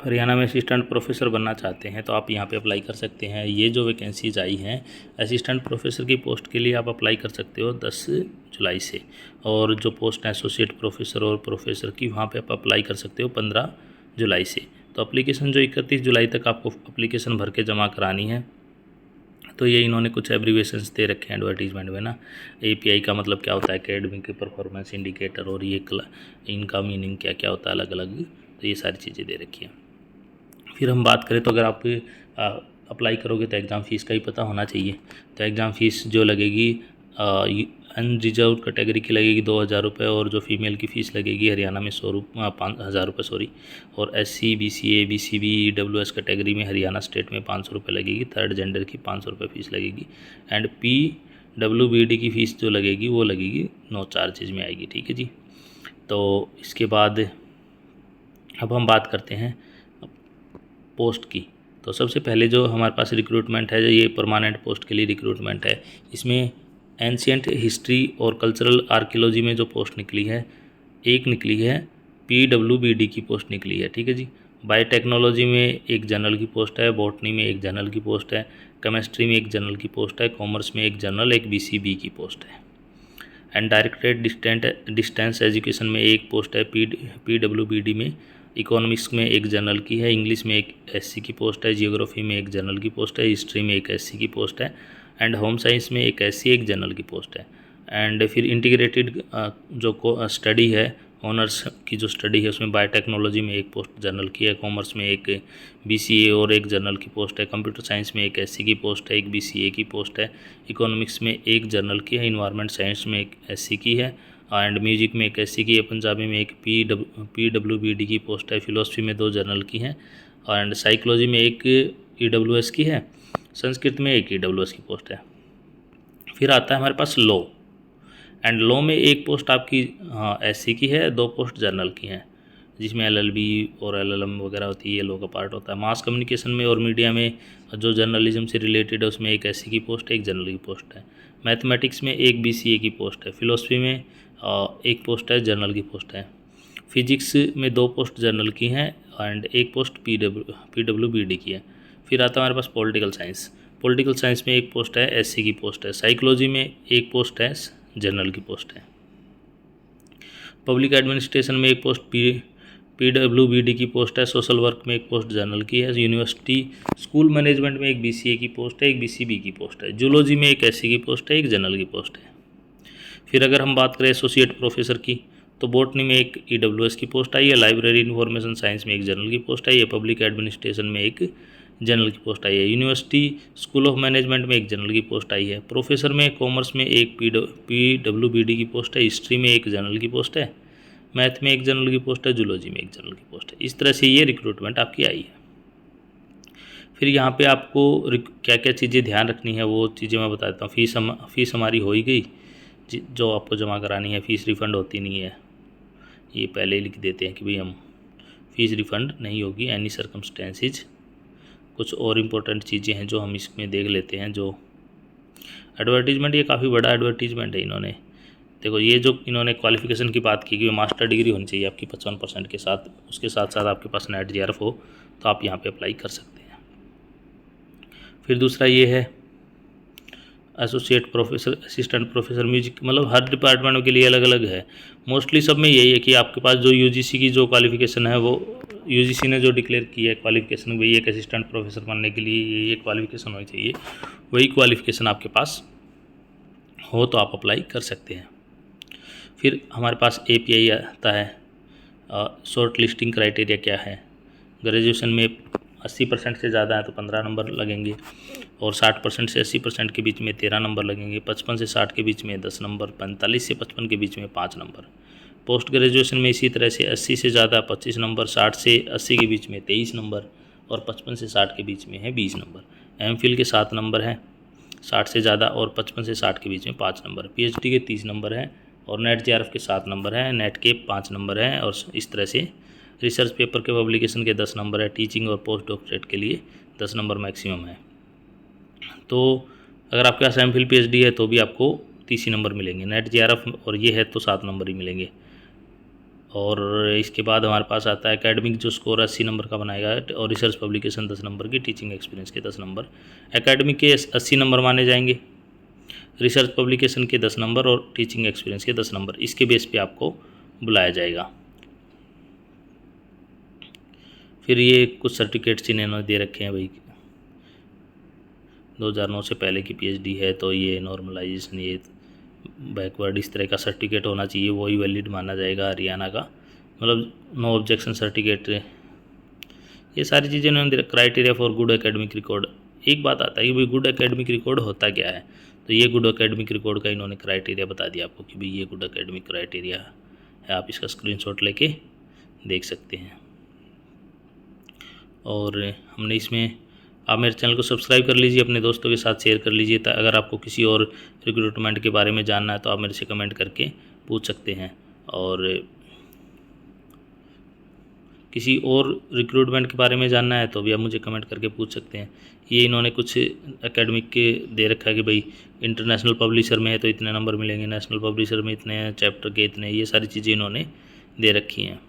हरियाणा में assistant professor बनना चाहते हैं तो आप यहाँ पे अप्लाई कर सकते हैं। ये जो वैकेंसीज आई हैं असिस्टेंट प्रोफेसर की पोस्ट के लिए आप अप्लाई कर सकते हो 10 जुलाई से, और जो पोस्ट है एसोसिएट प्रोफेसर और प्रोफेसर की वहाँ पे आप अप्लाई कर सकते हो 15 जुलाई से। तो अप्लीकेशन जो 31 जुलाई तक आपको अप्लीकेशन भर के जमा करानी है। तो ये इन्होंने कुछ एब्रीवेशंस दे रखे हैं एडवर्टीजमेंट में ना। एपीआई का मतलब क्या होता है, एकेडमिक परफॉर्मेंस इंडिकेटर, और ये इनका मीनिंग क्या क्या होता है अलग अलग, तो ये सारी चीज़ें दे रखी हैं। फिर हम बात करें तो अगर आप अप्लाई करोगे तो एग्ज़ाम फ़ीस का ही पता होना चाहिए। तो एग्ज़ाम फ़ीस जो लगेगी अनरिजर्व कैटेगरी की लगेगी 2,000 रुपये, और जो फीमेल की फ़ीस लगेगी हरियाणा में 5,000 रुपये सॉरी। और SC BCA BCB EWS category में हरियाणा स्टेट में 500 रुपये लगेगी। थर्ड जेंडर की 500 रुपये फ़ीस लगेगी। एंड PWBD की फ़ीस जो लगेगी वो लगेगी नो चार्जेज में आएगी। ठीक है जी। तो इसके बाद अब हम बात करते हैं पोस्ट की। तो सबसे पहले जो हमारे पास रिक्रूटमेंट है, ये परमानेंट पोस्ट के लिए रिक्रूटमेंट है। इसमें एंशियंट हिस्ट्री और कल्चरल आर्कियोलॉजी में जो पोस्ट निकली है, एक निकली है PWBD की पोस्ट निकली है। ठीक है जी। बायोटेक्नोलॉजी में एक जनरल की पोस्ट है, बॉटनी में एक जनरल की पोस्ट है, केमिस्ट्री में एक जनरल की पोस्ट है, कॉमर्स में एक जनरल, एक BCB की पोस्ट है। एंड डायरेक्टेड डिस्टेंस एजुकेशन में एक पोस्ट है PWBD में। इकोनॉमिक्स में एक जनरल की है, इंग्लिश में एक SC की पोस्ट है, जियोग्राफी में एक जनरल की पोस्ट है, हिस्ट्री में एक SC की पोस्ट है, एंड होम साइंस में एक SC एक जनरल की पोस्ट है। एंड फिर इंटीग्रेटेड जो स्टडी है, ऑनर्स की जो स्टडी है उसमें बायोटेक्नोलॉजी में एक पोस्ट जनरल की है, कॉमर्स में एक BCA और एक जनरल की पोस्ट है, कंप्यूटर साइंस में एक SC की पोस्ट है, एक BCA की पोस्ट है, इकोनॉमिक्स में एक जनरल की है, इन्वायरमेंट साइंस में एक SC की है, एंड म्यूजिक में एक SC की है, पंजाबी में एक PWBD की पोस्ट है, फिलोसफी में 2 जनरल की हैं, एंड साइकोलॉजी में एक EWS की है, संस्कृत में एक EWS की पोस्ट है। फिर आता है हमारे पास लॉ, एंड लॉ में एक पोस्ट आपकी SC की है, 2 पोस्ट जनरल की हैं, जिसमें LLB और LLM वगैरह होती है, ये लॉ का पार्ट होता है। मास कम्युनिकेशन में और मीडिया में जो जर्नलिज्म से रिलेटेड है उसमें एक SC की पोस्ट है, एक जनरल की पोस्ट है। मैथमेटिक्स में एक BCA की पोस्ट है, फिलोसफी में एक पोस्ट है, जनरल की पोस्ट है। फिजिक्स में 2 पोस्ट जनरल की हैं एंड एक पोस्ट PWBD की है। फिर आता है हमारे पास पॉलिटिकल साइंस में एक पोस्ट है, SC की पोस्ट है। साइकोलॉजी में एक पोस्ट है, जनरल की पोस्ट है। पब्लिक एडमिनिस्ट्रेशन में एक पोस्ट PWBD की पोस्ट है। सोशल वर्क में एक पोस्ट जनरल की है। यूनिवर्सिटी स्कूल मैनेजमेंट में एक BCA की पोस्ट है, एक BCB की पोस्ट है। जूलॉजी में एक SC की पोस्ट है, एक जनरल की पोस्ट है। फिर अगर हम बात करें एसोसिएट प्रोफेसर की, तो बॉटनी में एक EWS की पोस्ट आई है, लाइब्रेरी इन्फॉर्मेशन साइंस में एक जनरल की पोस्ट आई है, पब्लिक एडमिनिस्ट्रेशन में एक जनरल की पोस्ट आई है, यूनिवर्सिटी स्कूल ऑफ मैनेजमेंट में एक जनरल की पोस्ट आई है। प्रोफेसर में कॉमर्स में एक PWBD की पोस्ट है, हिस्ट्री में एक जनरल की पोस्ट है, मैथ में एक जनरल की पोस्ट है, जूलॉजी में एक जनरल की पोस्ट है। इस तरह से ये रिक्रूटमेंट आपकी आई है। फिर यहाँ पे आपको क्या क्या चीज़ें ध्यान रखनी है वो चीज़ें मैं बता देता हूँ। फ़ीस हमारी हो ही गई, जो आपको जमा करानी है। फ़ीस रिफ़ंड होती नहीं है, ये पहले ही लिख देते हैं कि भाई हम फ़ीस रिफ़ंड नहीं होगी एनी सर्कमस्टेंसेज। कुछ और इम्पोर्टेंट चीज़ें हैं जो हम इसमें देख लेते हैं। जो एडवर्टीजमेंट, ये काफ़ी बड़ा एडवर्टीजमेंट है। इन्होंने देखो, ये जो इन्होंने क्वालिफ़िकेशन की बात की कि मास्टर डिग्री होनी चाहिए आपकी 55% के साथ, उसके साथ साथ आपके पास नेट JRF हो तो आप यहाँ पे अप्लाई कर सकते हैं। फिर दूसरा ये है associate professor, assistant professor music, मतलब हर डिपार्टमेंट के लिए अलग अलग है। मोस्टली सब में यही है कि आपके पास जो UGC की जो क्वालिफ़िकेशन है, वो UGC ने जो डिक्लेयर की है क्वालिफ़िकेशन, वही एक असिस्टेंट प्रोफेसर बनने के लिए ये क्वालिफ़िकेशन होनी चाहिए, वही क्वालिफ़िकेशन आपके पास हो तो आप अप्लाई कर सकते हैं। फिर हमारे पास API आता है। शॉर्ट लिस्टिंग क्राइटेरिया क्या है, ग्रेजुएशन में 80% से ज़्यादा है तो 15 नंबर लगेंगे, और 60% से 80% के बीच में 13 नंबर लगेंगे, 55 से 60 के बीच में 10 नंबर, 45 से 55 के बीच में 5 नंबर। पोस्ट ग्रेजुएशन में इसी तरह से 80 से ज़्यादा 25 नंबर, 60 से 80 के बीच में 23 नंबर, और 55 से 60 के बीच में है 20 नंबर। MPhil के 7 नंबर हैं 60 से ज़्यादा, और 55 से 60 के बीच में 5 नंबर। PhD के 30 नंबर हैं, और नेट JRF के 7 नंबर हैं, नेट के 5 नंबर हैं, और इस तरह से रिसर्च पेपर के पब्लिकेशन के 10 नंबर है। टीचिंग और पोस्ट डॉक्टरेट के लिए 10 नंबर मैक्सिमम है। तो अगर आपके पास MPhil PhD है तो भी आपको 30 नंबर मिलेंगे। नेट JRF और ये है तो 7 नंबर ही मिलेंगे। और इसके बाद हमारे पास आता है एकेडमिक जो स्कोर 80 नंबर का बनाएगा, और रिसर्च पब्लिकेशन 10 नंबर की, टीचिंग एक्सपीरियंस के 10 नंबर। एकेडमिक के 80 नंबर माने जाएंगे, रिसर्च पब्लिकेशन के 10 नंबर और टीचिंग एक्सपीरियंस के 10 नंबर, इसके बेस पे आपको बुलाया जाएगा। फिर ये कुछ सर्टिफिकेट्स इन्होंने दे रखे हैं भाई, 2009 से पहले की पीएचडी है तो ये नॉर्मलाइजेशन, ये बैकवर्ड, इस तरह का सर्टिफिकेट होना चाहिए, वही वैलिड माना जाएगा हरियाणा का, मतलब नो ऑब्जेक्शन सर्टिफिकेट, ये सारी चीज़ें उन्होंने। Criteria for good academic record, एक बात आता है कि भाई गुड एकेडमिक रिकॉर्ड होता क्या है, तो ये गुड एकेडमिक रिकॉर्ड का इन्होंने क्राइटेरिया बता दिया आपको कि भाई ये गुड एकेडमिक क्राइटेरिया है, आप इसका स्क्रीनशॉट लेके देख सकते हैं। और हमने इसमें, आप मेरे चैनल को सब्सक्राइब कर लीजिए, अपने दोस्तों के साथ शेयर कर लीजिए। अगर आपको किसी और रिक्रूटमेंट के बारे में जानना है तो आप मेरे से कमेंट करके पूछ सकते हैं, और किसी और रिक्रूटमेंट के बारे में जानना है तो भी आप मुझे कमेंट करके पूछ सकते हैं। ये इन्होंने कुछ एकेडमिक के दे रखा है कि भाई इंटरनेशनल पब्लिशर में है तो इतने नंबर मिलेंगे, नेशनल पब्लिशर में इतने, चैप्टर के इतने, ये सारी चीज़ें इन्होंने दे रखी हैं।